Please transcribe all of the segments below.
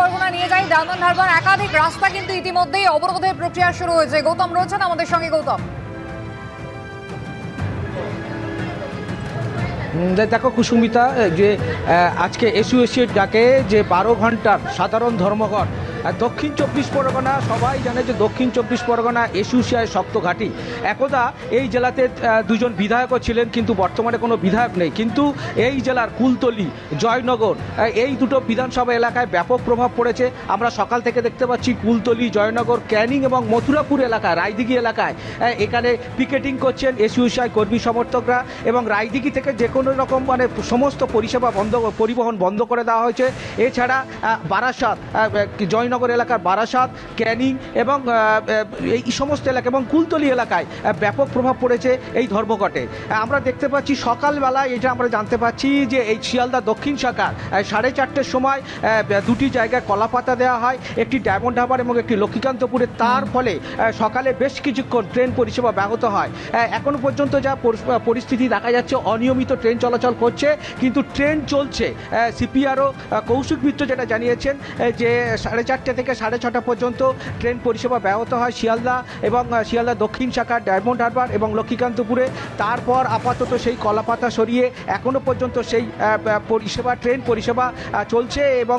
পরগনা নিয়ে যাই। ডায়মন্ড হারবার একাধিক রাস্তা কিন্তু ইতিমধ্যেই অবরোধের প্রক্রিয়া শুরু হয়েছে। গৌতম রয়েছেন আমাদের সঙ্গে। গৌতম, দেখো কুসুমিতা, যে আজকে এসইউসির ডাকে যে 12 ঘন্টার সাধারণ ধর্মঘট, দক্ষিণ 24 পরগনা সবাই জানে যে দক্ষিণ 24 পরগনা এসইউসিআই শক্ত ঘাঁটি। একদা এই জেলাতে দুজন বিধায়কও ছিলেন, কিন্তু বর্তমানে কোনো বিধায়ক নেই। কিন্তু এই জেলার কুলতলি, জয়নগর, এই দুটো বিধানসভা এলাকায় ব্যাপক প্রভাব পড়েছে। আমরা সকাল থেকে দেখতে পাচ্ছি কুলতলি, জয়নগর, ক্যানিং এবং মথুরাপুর এলাকায়, রায়দিঘি এলাকায় এখানে পিকেটিং করছেন এসইউসিআই কর্মী সমর্থকরা। এবং রায়দিঘি থেকে যে কোনো রকম সমস্ত পরিষেবা পরিবহন বন্ধ করে দেওয়া হয়েছে। এছাড়া বারাসাত, জয়নগর এলাকার বারাসাত, ক্যানিং এবং এই সমস্ত এলাকা এবং কুলতলি এলাকায় ব্যাপক প্রভাব পড়েছে এই ধর্মঘটে। আমরা দেখতে পাচ্ছি সকালবেলায় এটা আমরা জানতে পাচ্ছি যে এই শিয়ালদা দক্ষিণ শাখার 4:30টার সময় দুটি জায়গায় কলাপাতা দেওয়া হয়, একটি ডায়মন্ড হারবার এবং একটি লক্ষ্মীকান্তপুরে। তার ফলে সকালে বেশ কিছুক্ষণ ট্রেন পরিষেবা ব্যাহত হয়। এখনো পর্যন্ত যা পরিস্থিতি দেখা যাচ্ছে, অনিয়মিত ট্রেন চলাচল করছে, কিন্তু ট্রেন চলছে। সিপিআরও কৌশিক মিত্র যেটা জানিয়েছেন যে 4:30 থেকে 6:30 পর্যন্ত ট্রেন পরিষেবা ব্যাহত হয় শিয়ালদা এবং শিয়ালদা দক্ষিণ শাখার ডায়মন্ড হারবার এবং লক্ষ্মীকান্তপুরে। তারপর আপাতত সেই কলাপাতা সরিয়ে এখনও পর্যন্ত সেই ট্রেন পরিষেবা চলছে এবং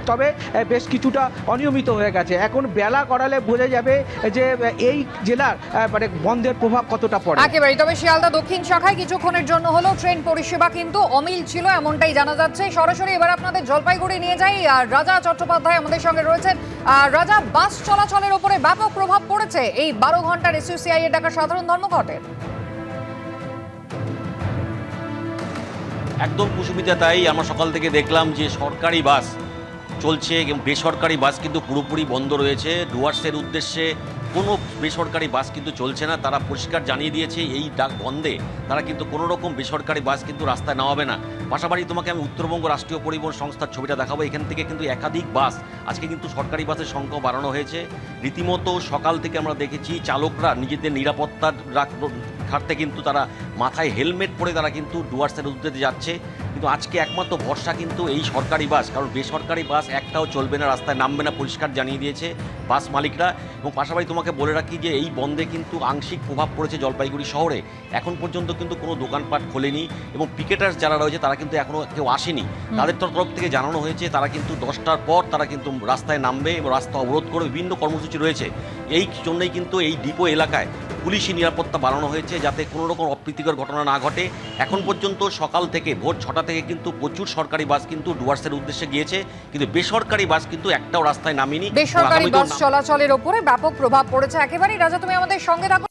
তবে বেশ কিছুটা অনিয়মিত হয়ে গেছে। এখন বেলা গড়ালে বোঝা যাবে যে এই জেলার মানে বন্ধের প্রভাব কতটা পড়ে। একেবারে। তবে শিয়ালদা দক্ষিণ শাখায় কিছুক্ষণের জন্য হলো ট্রেন পরিষেবা কিন্তু অমিল ছিল, এমনটাই জানা যাচ্ছে। সরাসরি এবার আপনাদের জলপাইগুড়ি নিয়ে যাই। আর রাজা চট্টোপাধ্যায় আমাদের সঙ্গে রয়েছেন। রাজা, বাস চলাচলের উপরে ব্যাপক প্রভাব পড়েছে এই 12 ঘন্টার এসইউসিআই এর ডাকা সাধারণ ধর্মঘটের। একদম কুসুমিতা, তাই আমরা সকাল থেকে দেখলাম যে সরকারি বাস চলছে এবং বেসরকারি বাস কিন্তু পুরোপুরি বন্ধ রয়েছে। ডুয়ার্সের উদ্দেশ্যে কোনো বেসরকারি বাস কিন্তু চলছে না। তারা পরিষ্কার জানিয়ে দিয়েছে এই ডাক বন্ধে তারা কিন্তু কোনো রকম বেসরকারি বাস কিন্তু রাস্তায় নামাবে না। পাশাপাশি তোমাকে আমি উত্তরবঙ্গ রাষ্ট্রীয় পরিবহন সংস্থার ছবিটা দেখাবো। এখান থেকে কিন্তু একাধিক বাস আজকে কিন্তু সরকারি বাসের সংখ্যা বাড়ানো হয়েছে। রীতিমতো সকাল থেকে আমরা দেখেছি চালকরা নিজেদের নিরাপত্তার খাটতে কিন্তু তারা মাথায় হেলমেট পরে তারা কিন্তু ডুয়ার্সের উদ্দেশ্যে যাচ্ছে। কিন্তু আজকে একমাত্র ভরসা কিন্তু এই সরকারি বাস, কারণ বেসরকারি বাস একটাও চলবে না, রাস্তায় নামবে না, পরিষ্কার জানিয়ে দিয়েছে বাস মালিকরা। এবং পাশাপাশি তোমাকে বলে রাখি যে এই বন্ধে কিন্তু আংশিক প্রভাব পড়েছে জলপাইগুড়ি শহরে। এখন পর্যন্ত কিন্তু কোনো দোকানপাট খোলেনি এবং পিকেটার্স যারা রয়েছে তারা কিন্তু এখনও কেউ আসেনি। তাদের তরফ থেকে জানানো হয়েছে তারা কিন্তু 10টার পর তারা কিন্তু রাস্তায় নামবে এবং রাস্তা অবরোধ করে বিভিন্ন কর্মসূচি রয়েছে। এই জন্যই কিন্তু এই ডিপো এলাকায় পুলিশি নিরাপত্তা বাড়ানো হয়েছে যাতে কোনো রকম অপ্রীতিকর ঘটনা না ঘটে। এখন পর্যন্ত সকাল থেকে ভোর 6টা থেকে কিন্তু প্রচুর সরকারি বাস কিন্তু ডুয়ার্সের উদ্দেশ্যে গিয়েছে, কিন্তু বেসরকারি বাস কিন্তু একটাও রাস্তায় নামেনি। বেসরকারি বাস চলাচলের উপরে ব্যাপক প্রভাব পড়েছে। একেবারেই রাজা, তুমি আমাদের সঙ্গে থাকো।